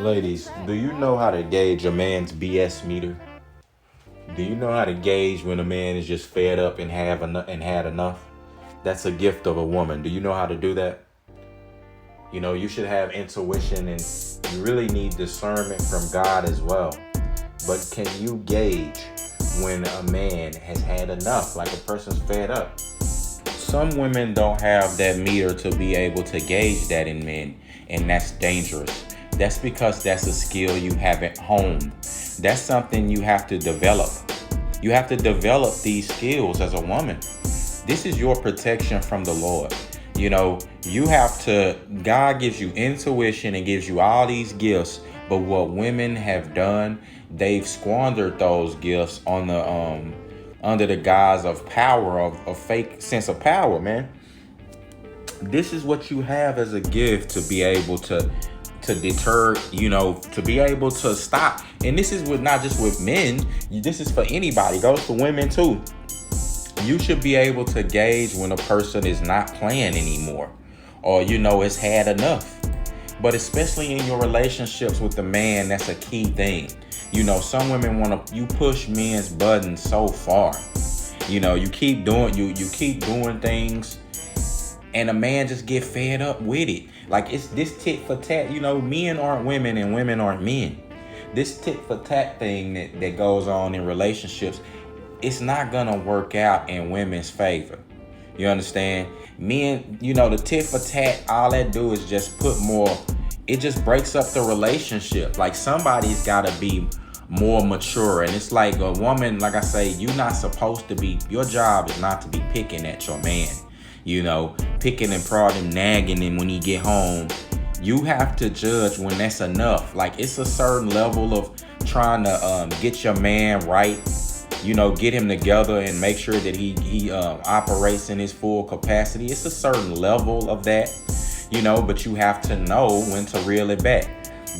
Ladies, do you know how to gauge a man's BS meter? Do you know how to gauge when a man is just fed up and had enough? That's a gift of a woman. Do you know how to do that? You know, you should have intuition and you really need discernment from God as well. But can you gauge when a man has had enough, like a person's fed up? Some women don't have that meter to be able to gauge that in men, and that's dangerous. That's because that's a skill you haven't honed. That's something you have to develop. You have to develop these skills as a woman. This is your protection from the Lord. You know, you have to, God gives you intuition and gives you all these gifts, but what women have done, they've squandered those gifts on the under the guise of power, of a fake sense of power, man. This is what you have as a gift to be able to deter, you know, to be able to stop. And this is with not just with men, this is for anybody, it goes for women too. You should be able to gauge when a person is not playing anymore, or, you know, it's had enough. But especially in your relationships with the man, that's a key thing. You know, some women you push men's buttons so far. You know, you keep doing things and a man just get fed up with it. Like, it's this tit for tat. You know, men aren't women and women aren't men. This tit for tat thing that goes on in relationships, it's not gonna work out in women's favor. You understand? Men, you know, the tit for tat, all that do is just put more, it just breaks up the relationship. Like, somebody's gotta be more mature. And it's like a woman, like I say, you're not supposed to be, your job is not to be picking at your man. You know, picking and prodding, nagging him when he get home. You have to judge when that's enough. Like, it's a certain level of trying to get your man right. You know, get him together and make sure that he operates in his full capacity. It's a certain level of that, you know, but you have to know when to reel it back.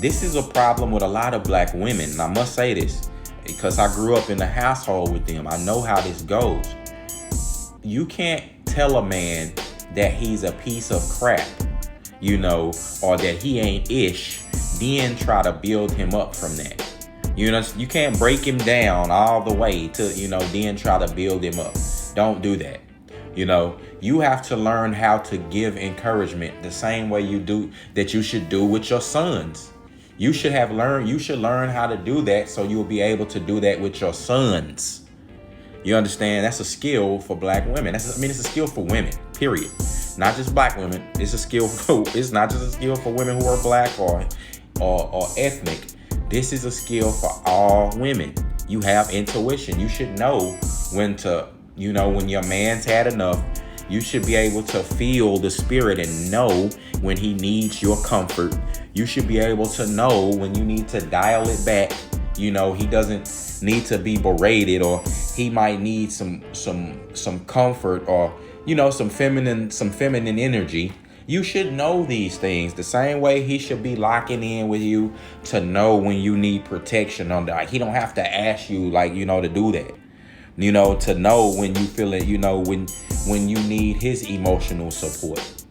This is a problem with a lot of black women. And I must say this because I grew up in the household with them. I know how this goes. You can't tell a man that he's a piece of crap, you know, or that he ain't ish, then try to build him up from that. You know, you can't break him down all the way to, you know, then try to build him up. Don't do that. You know, you have to learn how to give encouragement the same way you should do with your sons. You should learn how to do that so you'll be able to do that with your sons. You understand? That's a skill for black women. It's a skill for women, period. Not just black women. It's not just a skill for women who are black or ethnic. This is a skill for all women. You have intuition. You should know when your man's had enough. You should be able to feel the spirit and know when he needs your comfort. You should be able to know when you need to dial it back. You know, he doesn't need to be berated, or he might need some comfort, or, you know, some feminine energy. You should know these things the same way he should be locking in with you to know when you need protection. Like, he don't have to ask you, like, you know, to do that. You know, to know when you feel it, you know, when you need his emotional support.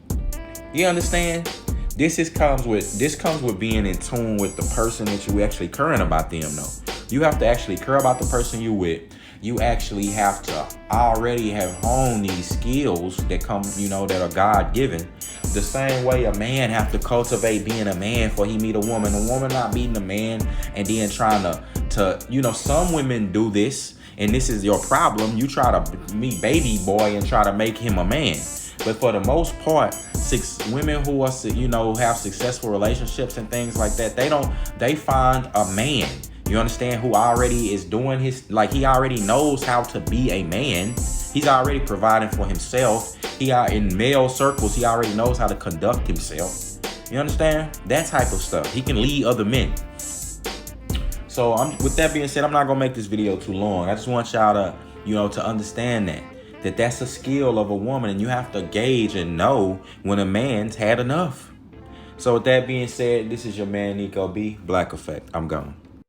You understand? This comes with being in tune with the person that you actually caring about them, though. You have to actually care about the person you with. You actually have to already have honed these skills that come, you know, that are God-given. The same way a man have to cultivate being a man before he meet a woman. A woman not beating a man and then trying to, you know, some women do this, and this is your problem. You try to meet baby boy and try to make him a man. But for the most part, women who are, you know, have successful relationships and things like that, they find a man, you understand, who already is doing he already knows how to be a man. He's already providing for himself. In male circles, he already knows how to conduct himself. You understand? That type of stuff. He can lead other men. So with that being said, I'm not gonna make this video too long. I just want y'all to, you know, to understand that that's a skill of a woman, and you have to gauge and know when a man's had enough. So with that being said, this is your man Nico B, Blackeffect. I'm gone.